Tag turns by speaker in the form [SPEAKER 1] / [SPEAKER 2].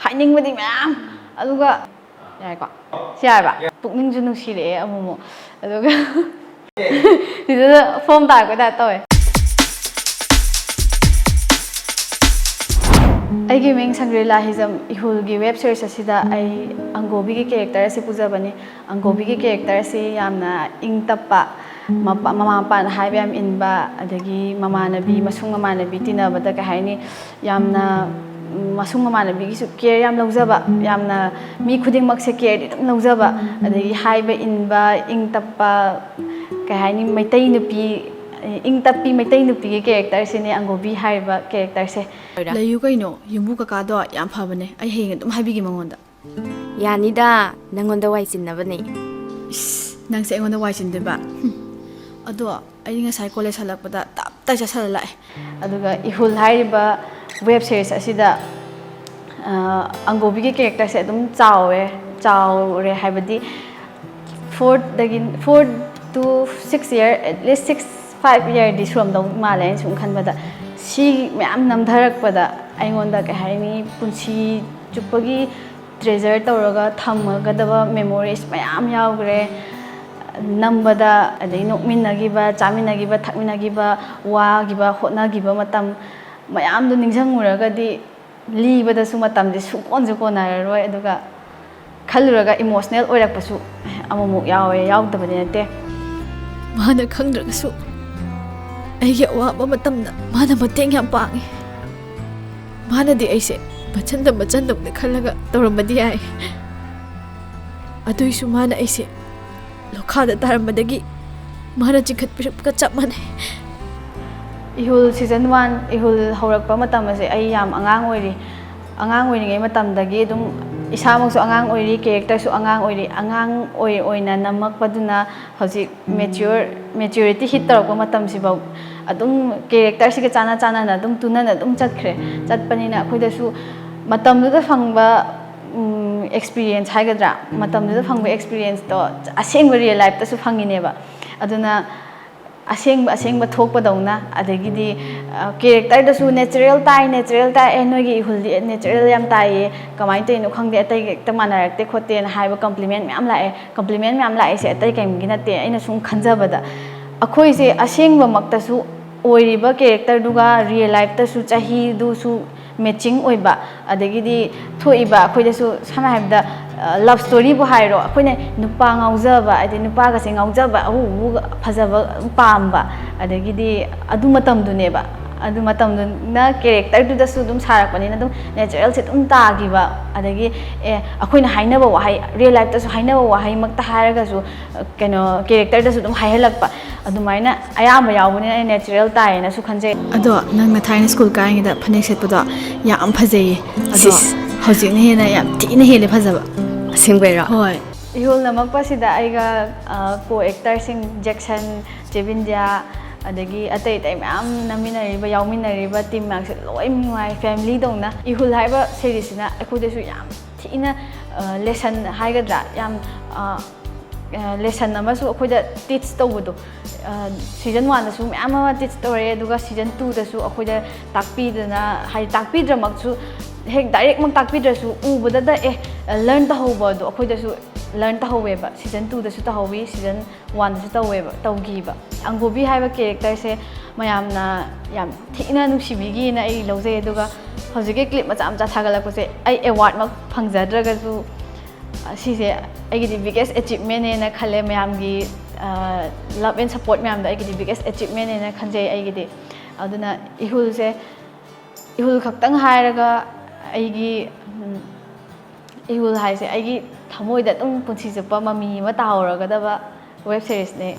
[SPEAKER 1] 하이닝ꯕꯗꯤ ꯃꯌꯥꯝ ꯑꯗꯨꯒ ꯌꯥꯏꯀꯣ ꯁꯤ ꯌꯥꯏꯕ ꯄꯨꯛꯅꯤꯡꯁꯨ ꯅꯨꯡꯁꯤꯔꯛꯑꯦ ꯑꯃꯨꯛ ꯑꯗꯨꯒ ꯁꯤꯗ ꯐꯣꯝ ꯇꯥꯔꯛꯄ ꯇꯥꯏꯞ ꯇꯧꯋꯦ ꯑꯩꯒꯤ ꯃꯤꯡ ꯁꯪꯒ꯭ꯔꯤꯂꯥ ꯍꯤꯖꯝ ꯏꯍꯨꯜꯒꯤ ꯋꯦꯕ ꯁꯤꯔꯤꯁ ꯑꯁꯤꯗ ꯑꯩ ꯑꯪꯒꯣꯕꯤꯒꯤ ꯀꯦꯔꯦꯛꯇꯔ ꯑꯁꯤ ꯄꯨꯖꯕꯅꯤ ꯑꯪꯒꯣꯕꯤꯒꯤ ꯀꯦꯔꯦꯛꯇꯔ ꯑꯁꯤ ꯌꯥꯝꯅ ꯏꯪ ꯇꯞꯄ ꯃꯃꯥ ꯃꯄꯥꯅ ꯍꯥꯏꯕ ꯌꯥꯝ ꯏꯟꯕ ꯑꯗꯒꯤ ꯃꯃꯥꯟꯅꯕꯤ ꯃꯁꯨꯡ ꯃꯃꯥꯟꯅꯕꯤ ꯇꯤꯟꯅꯕꯗ ꯀꯩ ꯍꯥꯏꯅꯤ ꯌꯥꯝꯅ ꯃꯁꯨꯡ ꯃꯃꯥꯟꯅꯕꯤꯒꯤꯁꯨ ꯀꯦꯌꯔ ꯌꯥꯝ ꯂꯧꯖꯕ ꯌꯥꯝꯅ ꯃꯤ ꯈꯨꯗꯤꯡꯃꯛꯁꯦ ꯀꯦꯌꯔꯗꯤ ꯑꯗꯨꯝ ꯂꯧꯖꯕ ꯑꯗꯒꯤ ꯍꯥꯏꯕ ꯏꯟꯕ ꯏꯪ ꯇꯞꯄ ꯀꯩ ꯍꯥꯏꯅꯤ ꯃꯩꯇꯩ ꯅꯨꯄꯤ ꯏꯪ ꯇꯞꯄꯤ ꯃꯩꯇꯩ ꯅꯨꯄꯤꯒꯤ ꯀꯦꯔꯦꯛꯇꯔꯁꯤꯅꯦ ꯑꯪꯒꯣꯕꯤ ꯍꯥꯏꯔꯤꯕ ꯀꯦꯔꯦꯛꯇꯔꯁꯦ ꯂꯩꯌꯨ ꯀꯩꯅꯣ ꯌꯨꯝꯕꯨ ꯀꯀꯥꯗꯣ ꯌꯥꯝ ꯐꯕꯅꯦ ꯑꯩ ꯍꯌꯦꯡ ꯑꯗꯨꯝ ꯍꯥꯏꯕꯤꯒꯦ ꯃꯉꯣꯟꯗ
[SPEAKER 2] ꯌꯥꯅꯤꯗ ꯅꯪꯉꯣꯟꯗ ꯋꯥꯏ ꯆꯤꯟꯅꯕꯅꯦ
[SPEAKER 1] 이씨, ꯅꯪꯁꯦ ꯑꯩꯉꯣꯟꯗ ꯋꯥꯏ ꯆꯤꯟꯗꯣꯏꯕ ꯑꯗꯣ ꯑꯩ ꯉꯁꯥꯏ ꯀꯣꯂꯦꯖ ꯍꯜꯂꯛꯄꯗ ꯇꯞꯇꯥꯏ ꯆꯠꯁꯜꯂ ꯂꯥꯛꯑꯦ ꯑꯗꯨꯒ ꯏꯍꯨꯜ ꯍꯥꯏꯔꯤꯕ ꯋꯦꯕ ꯁꯤꯔꯤꯁ ꯑꯁꯤꯗ ꯑꯪꯒꯣꯕꯤꯒꯤ ꯀꯦꯔꯦꯛꯇꯔꯁꯦ ꯑꯗꯨꯝ ꯆꯥꯎꯔꯦ ꯍꯥꯏꯕꯗꯤ 4 to 6 year at least 5 yearꯗꯤ ꯁꯨꯔꯝꯗꯧ ꯃꯥꯜꯂꯦ ꯑꯩꯅ ꯁꯨꯝ ꯈꯟꯕꯗ ꯁꯤ ꯃꯌꯥꯝ ꯅꯝꯊꯔꯛꯄꯗ ꯑꯩꯉꯣꯟꯗ ꯀꯩ ꯍꯥꯏꯅꯤ ꯄꯨꯟꯁꯤ ꯆꯨꯞꯄꯒꯤ ꯇ꯭ꯔꯦꯖꯔ ꯇꯧꯔꯒ ꯊꯝꯃꯒꯗꯕ ꯃꯦꯃꯣꯔꯤꯁ ꯃꯌꯥꯝ ꯌꯥꯎꯈ꯭ꯔꯦ ꯅꯝꯕꯗ ꯑꯗꯩ ꯅꯣꯛꯃꯤꯟꯅꯈꯤꯕ ꯆꯥꯃꯤꯟꯅꯈꯤꯕ ꯊꯛꯃꯤꯟꯅꯈꯤꯕ ꯋꯥꯈꯤꯕ ꯍꯣꯠꯅꯈꯤꯕ ꯃꯇꯝ ꯃꯌꯥꯝꯗꯣ ꯅꯤꯡꯁꯤꯡꯉꯨꯔꯒꯗꯤ ꯂꯤꯕꯗꯁꯨ ꯃꯇꯝꯁꯦ ꯁꯨꯡꯀꯣꯟꯁꯨ ꯀꯣꯟꯅꯔꯔꯣꯏ ꯑꯗꯨꯒ ꯈꯜꯂꯨꯔꯒ ꯏꯃꯣꯁꯅꯦꯜ ꯑꯣꯏꯔꯛꯄꯁꯨ ꯑꯃꯨꯛ ꯌꯥꯎꯋꯦ ꯌꯥꯎꯗꯕꯗꯤ ꯅꯠꯇꯦ ꯃꯥꯅ ꯈꯪꯗ꯭ꯔꯒꯁꯨ ꯑꯩꯒꯤ ꯑꯋꯥꯕ ꯃꯇꯝꯗ ꯃꯥꯅ ꯃꯇꯦꯡ ꯌꯥꯝ ꯄꯥꯡꯉꯤ ꯃꯥꯅꯗꯤ ꯑꯩꯁꯦ ꯃꯆꯟꯗꯕꯗ ꯈꯜꯂꯒ ꯇꯧꯔꯝꯕꯗꯤ ꯌꯥꯏ ꯑꯗꯨꯏꯁꯨ ꯃꯥꯅ ꯑꯩꯁꯦ ꯂꯣꯈꯥꯗ ꯇꯥꯔꯝꯕꯗꯒꯤ ꯃꯥꯅ ꯆꯤꯡꯈꯠꯄꯤꯔꯛꯄꯒ ꯆꯞ ꯃꯥꯟꯅꯩ 이ꯍꯨꯜ ꯁꯤꯖꯟ 1 이ꯍꯨꯜ ꯍꯧꯔꯛꯄ ꯃꯇꯝ ꯑꯁꯦ ꯑꯩ ꯌꯥꯝ ꯑꯉꯥꯡ ꯑꯣꯏꯔꯤꯉꯩ ꯃꯇꯝꯗꯒꯤ ꯑꯗꯨꯝ ꯏꯁꯥꯃꯛꯁꯨ ꯑꯉꯥꯡ ꯑꯣꯏꯔꯤ ꯀꯦꯔꯦꯛꯇꯔꯁꯨ ꯑꯉꯥꯡ ꯑꯣꯏꯅ ꯅꯝꯃꯛꯄꯗꯨꯅ ꯍꯧꯖꯤꯛ ꯃꯦꯆ꯭ꯌꯨꯔꯤꯇꯤ ꯍꯤꯠ ꯇꯧꯔꯛꯄ ꯃꯇꯝꯁꯤꯐꯥꯎ ꯑꯗꯨꯝ ꯀꯦꯔꯦꯛꯇꯔꯁꯤꯒ ꯆꯥꯟꯅꯅ ꯑꯗꯨꯝ ꯇꯨꯅꯅ ꯑꯗꯨꯝ ꯆꯠꯄꯅꯤꯅ ꯑꯩꯈꯣꯏꯗꯁꯨ ꯃꯇꯝꯗꯨꯗ ꯐꯪꯕ ꯑꯦꯛꯁꯄꯤꯔꯤꯌꯦꯟꯁ ꯍꯥꯏꯒꯗ꯭ꯔꯥ ꯃꯇꯝꯗꯨꯗ ꯐꯪꯕ ꯑꯦꯛꯁꯄꯤꯔꯤꯌꯦꯟꯁꯇꯣ ꯑꯁꯦꯡꯕ ꯔꯤꯌꯦꯜ ꯂꯥꯏꯐꯇꯁꯨ ꯐꯪꯉꯤꯅꯦꯕ ꯑꯗꯨꯅ ꯑꯁꯦꯡꯕ ꯊꯣꯛꯄꯗꯧꯅ ꯑꯗꯒꯤꯗꯤ ꯀꯦꯔꯦꯛꯇꯔꯗꯁꯨ ꯅꯦꯆꯔꯦꯜ ꯇꯥꯏ ꯅꯣꯏꯒꯤ ꯏꯍꯨꯜꯗꯤ ꯅꯦꯆꯔꯦꯜ ꯌꯥꯝ ꯇꯥꯏꯌꯦ ꯀꯃꯥꯏꯅ ꯇꯧꯔꯤꯅꯣ ꯈꯪꯗꯦ ꯑꯇꯩ ꯍꯦꯛꯇ ꯃꯥꯟꯅꯔꯛꯇꯦ ꯈꯣꯠꯇꯦꯅ ꯍꯥꯏꯕ ꯀꯝꯄ꯭ꯂꯤꯃꯦꯟ ꯃꯌꯥꯝ ꯂꯥꯛꯏꯁꯦ ꯑꯇꯩ ꯀꯩꯝꯒꯤ ꯅꯠꯇꯦ ꯑꯩꯅ ꯁꯨꯝ ꯈꯟꯖꯕꯗ ꯑꯩꯈꯣꯏꯁꯦ ꯑꯁꯦꯡꯕꯃꯛꯇꯁꯨ ꯑꯣꯏꯔꯤꯕ ꯀꯦꯔꯦꯛꯇꯔꯗꯨꯒ ꯔꯤꯌꯦꯜ ꯂꯥꯏꯐꯇꯁꯨ ꯆꯍꯤꯗꯨꯁꯨ ꯃꯦꯆꯤꯡ ꯑꯣꯏꯕ ꯑꯗꯒꯤꯗꯤ ꯊꯣꯛꯏꯕ ꯑꯩꯈꯣꯏꯗꯁꯨ ꯁꯝꯅ ꯍꯥꯏꯔꯕꯗ ꯂꯞ ꯁ꯭ꯇꯣꯔꯤꯕꯨ ꯍꯥꯏꯔꯣ ꯑꯩꯈꯣꯏꯅ ꯅꯨꯄꯥ ꯉꯥꯎꯖꯕ ꯍꯥꯏꯗꯤ ꯅꯨꯄꯥꯒꯁꯦ ꯉꯥꯎꯖꯕ ꯐꯖꯕ ꯄꯥꯝꯕ ꯑꯗꯒꯤꯗꯤ ꯑꯗꯨ ꯃꯇꯝꯗꯨꯅꯦꯕ ꯑꯗꯨ ꯃꯇꯝꯗꯨꯅ ꯀꯦꯔꯦꯛꯇꯔꯗꯨꯗꯁꯨ ꯑꯗꯨꯝ ꯁꯥꯔꯛꯄꯅꯤꯅ ꯑꯗꯨꯝ ꯅꯦꯆꯔꯦꯜꯁꯦ ꯑꯗꯨꯝ ꯇꯥꯈꯤꯕ ꯑꯗꯒꯤ ꯑꯩꯈꯣꯏꯅ ꯍꯥꯏꯅꯕ ꯋꯥꯍꯩ ꯔꯤꯌꯦꯜ ꯂꯥꯏꯐꯇꯁꯨ ꯍꯥꯏꯅꯕ ꯋꯥꯍꯩꯃꯛꯇ ꯍꯥꯏꯔꯒꯁꯨ ꯀꯦꯔꯦꯛꯇꯔꯗꯁꯨ ꯑꯗꯨꯝ ꯍꯥꯏꯍꯜꯂꯛꯄ ꯑꯗꯨꯃꯥꯏꯅ ꯑꯌꯥꯝꯕ ꯌꯥꯎꯕꯅꯤꯅ ꯑꯩ ꯅꯦꯆꯔꯦꯜ ꯇꯥꯏꯌꯦꯅꯁꯨ ꯈꯟꯖꯩ ꯑꯗꯣ ꯅꯪꯅ ꯊꯥꯏꯅ ꯁ꯭ꯀꯨꯜ ꯀꯥꯔꯤꯉꯩꯗ ꯐꯅꯦꯛ ꯁꯦꯠꯄꯗꯣ ꯌꯥꯝ ꯐꯖꯩꯌే ꯑꯗꯣ ꯍꯧꯖꯤꯛꯅ ꯍꯦꯟꯅ ꯌꯥꯝ ꯊꯤꯅ ꯍꯦꯜꯂꯦ ꯐꯖꯕ
[SPEAKER 2] ꯑꯁꯦꯡꯕꯩꯔꯣ
[SPEAKER 1] ꯍꯣꯏ 이ꯍꯨꯜ ꯅꯝꯃꯛꯄꯁꯤꯗ ꯑꯩꯒ ꯀꯣ ꯑꯦꯛꯇꯔꯁꯤꯡ ꯖꯦꯛꯁꯟ ꯆꯦꯕꯤꯟꯗꯤꯌꯥ ꯑꯗꯒꯤ ꯑꯇꯩ ꯃꯌꯥꯝ ꯌꯥꯎꯃꯤꯟꯅꯔꯤꯕ ꯇꯤꯝ ꯃꯌꯥꯝꯁꯦ ꯂꯣꯏ ꯅꯨꯡꯉꯥꯏ ꯐꯦꯃꯤꯂꯤꯗꯧꯅ 이ꯍꯨꯜ ꯍꯥꯏꯕ ꯁꯤꯔꯤꯁꯁꯤꯅ ꯑꯩꯈꯣꯏꯗꯁꯨ ꯌꯥꯝ ꯊꯤꯅ ꯂꯦꯁꯟ ꯍꯥꯏꯒꯗ꯭ꯔꯥ ꯌꯥꯝ ꯂꯦꯁꯟ ꯑꯃꯁꯨ ꯑꯩꯈꯣꯏꯗ ꯇꯤꯆ ꯇꯧꯕꯗꯣ ꯁꯤꯖꯟ 1ꯗꯁꯨ ꯃꯌꯥꯝ ꯑꯃ ꯇꯤꯆ ꯇꯧꯔꯛꯑꯦ ꯑꯗꯨꯒ ꯁꯤꯖꯟ 2ꯗꯁꯨ ꯑꯩꯈꯣꯏꯗ ꯇꯥꯛꯄꯤꯗꯅ ꯍꯥꯏꯗꯤ ꯇꯥꯛꯄꯤꯗ꯭ꯔꯃꯛꯁꯨ ꯍꯦꯛ ꯗꯥꯏꯔꯦꯛꯃꯛ ꯇꯥꯛꯄꯤꯗ꯭ꯔꯁꯨ ꯎꯕꯗ ꯂꯔꯟ ꯇꯧꯍꯧꯕꯗꯣ ꯑꯩꯈꯣꯏꯗꯁꯨ ꯂꯔꯟ ꯇꯧꯍꯧꯋꯦꯕ ꯁꯤꯖꯟ 2ꯗꯁꯨ ꯇꯧꯍꯧꯋꯤ ꯁꯤꯖꯟ 1ꯗꯁꯨ ꯇꯧꯈꯤꯕ ꯑꯪꯒꯣꯕꯤ ꯍꯥꯏꯕ ꯀꯦꯔꯦꯛꯇꯔꯁꯦ ꯃꯌꯥꯝꯅ ꯌꯥꯝ ꯊꯤꯅ ꯅꯨꯡꯁꯤꯕꯤꯒꯤꯅ ꯑꯩ ꯂꯧꯖꯩ ꯑꯗꯨꯒ ꯍꯧꯖꯤꯛꯀꯤ ꯀ꯭ꯂꯤꯞ ꯃꯆꯥ ꯊꯥꯒꯠꯂꯛꯄꯁꯦ ꯑꯩ ꯑꯦꯋꯥꯔꯗꯃꯛ ꯐꯪꯖꯗ꯭ꯔꯒꯁꯨ ꯁꯤꯁꯦ ꯑꯩꯒꯤꯗꯤ ꯕꯤꯒꯦꯁ ꯑꯦꯆꯤꯞꯃꯦꯟꯅꯦꯅ ꯈꯜꯂꯦ ꯃꯌꯥꯝꯒꯤ ꯂꯞ ꯑꯦꯟ ꯁꯞꯄꯣꯔꯠ ꯃꯌꯥꯝꯗꯣ ꯑꯩꯒꯤꯗꯤ ꯕꯤꯒꯦꯁ ꯑꯦꯆꯤꯞꯃꯦꯟꯅꯦꯅ ꯈꯟꯖꯩ ꯑꯩꯒꯤꯗꯤ ꯑꯗꯨꯅ 이ꯍꯨꯜ ꯈꯛꯇꯪ ꯍꯥꯏꯔꯒ 이ꯍꯨꯜ ꯍꯥꯏꯁꯦ ꯑꯩꯒꯤ ꯊꯃꯣꯏꯗ ꯑꯗꯨꯝ ꯄꯨꯟꯁꯤ ꯆꯨꯞꯄ ꯃꯃꯤ ꯑꯃ ꯇꯥꯍꯧꯔꯒꯗꯕ ꯋꯦꯕ ꯁꯤꯔꯤꯁꯅꯦ